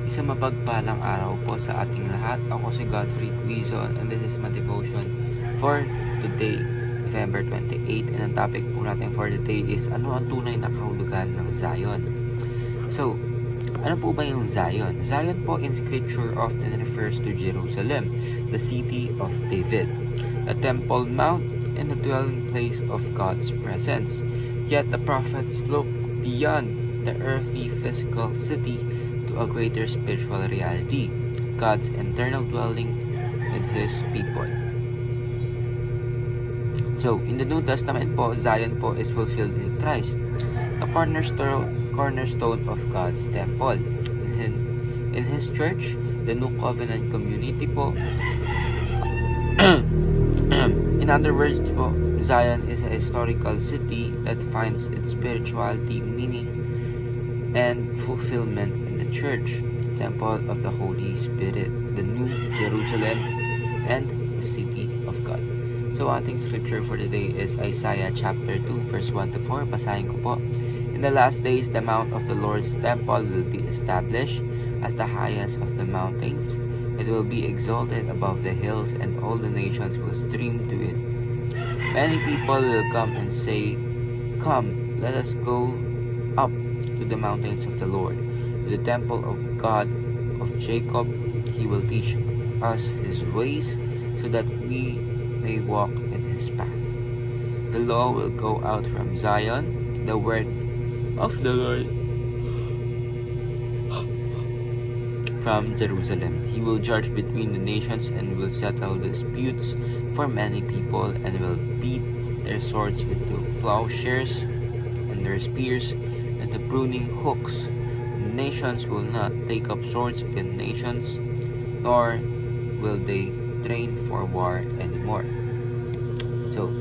Isang mapagpalang araw po sa ating lahat. Ako si Godfrey Quizon and this is my devotion for today, November 28. And ang topic po natin for today is ano ang tunay na kahulugan ng Zion. So, ano po ba yung Zion? Zion po in scripture often refers to Jerusalem, the city of David, the temple mount, and the dwelling place of God's presence. Yet the prophets look beyond the earthly physical city to a greater spiritual reality, God's internal dwelling with His people. So, in the New Testament po, Zion po is fulfilled in Christ, the cornerstone of God's temple. In His church, the New Covenant community po. In other words po, Zion is a historical city that finds its spirituality, meaning, and fulfillment in the church, temple of the Holy Spirit, the New Jerusalem, and the city of God. So ating scripture for today is Isaiah chapter 2 verse 1 to 4. Basahin ko po. In the last days, the mount of the Lord's temple will be established as the highest of the mountains. It will be exalted above the hills, and all the nations will stream to it. Many people will come and say, "Come, let us go up to the mountains of the Lord, to the temple of God of Jacob. He will teach us His ways, so that we may walk in His paths. The law will go out from Zion, the word of the Lord from Jerusalem. He will judge between the nations and will settle disputes for many people, and will beat their swords into plowshares and their spears into pruning hooks. Nations will not take up swords against nations, nor will they train for war anymore." So,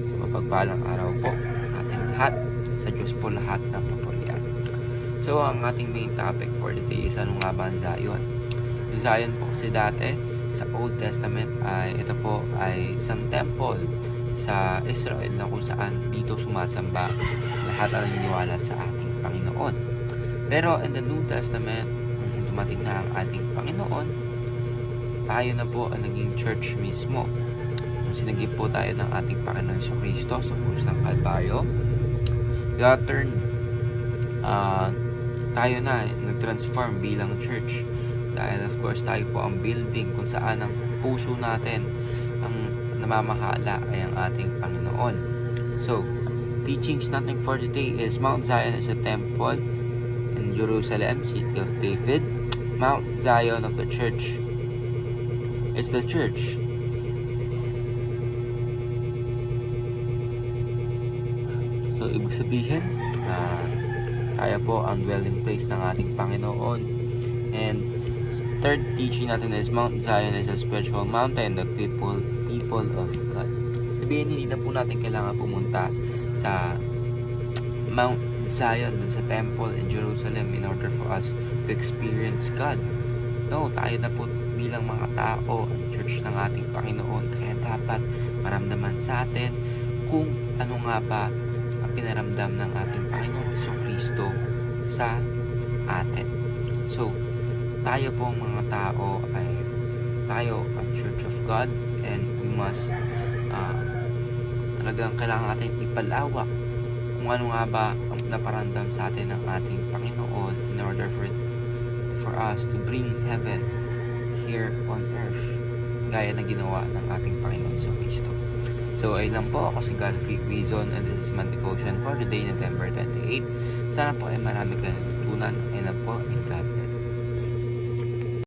sa mapagpalang araw po sa ating lahat, sa Diyos po lahat ng papurihan. So, ang ating main topic for today is ano nga ba ang Zion? Yung Zion po kasi dati sa Old Testament ay ito po ay isang temple sa Israel na kung saan dito sumasamba lahat ang naniniwala sa ating Panginoon. Pero in the New Testament, nung dumating na ang ating Panginoon, tayo na po ang naging church mismo. Nung sinagip po tayo ng ating Panginoon Jesucristo sa krus ng Kalbaryo, God turned tayo na nag-transform bilang church, dahil of course tayo po ang building kung saan ang puso natin ang namamahala ay ang ating Panginoon. So, teachings natin for today is Mount Zion is a temple in Jerusalem, city of David. Mount Zion of the church is the church. So, ibig sabihin, tayo po ang dwelling place ng ating Panginoon. And third teaching natin is Mount Zion is a spiritual mountain, the people of God. Sabihin, hindi na po natin kailangan pumunta sa Mount Zion, dun sa temple in Jerusalem, in order for us to experience God. No, tayo na po bilang mga tao, ang church ng ating Panginoon. Kaya dapat maramdaman sa atin kung ano nga ba ang pinaramdam ng ating Panginoon Jesucristo sa atin. So, tayo pong mga tao ay tayo ang Church of God, and we must talagang kailangan natin ipalawak kung ano nga ba ang naparamdam sa atin ng ating Panginoon in order for us to bring heaven here on earth, gaya na ginawa ng ating Panginoon Jesucristo. So, ayun lang po. Ako si Godfrey Quizon and this is my devotion for today, November 28. Sana po ay marami kayong natutunan. Ayun lang po, and God bless.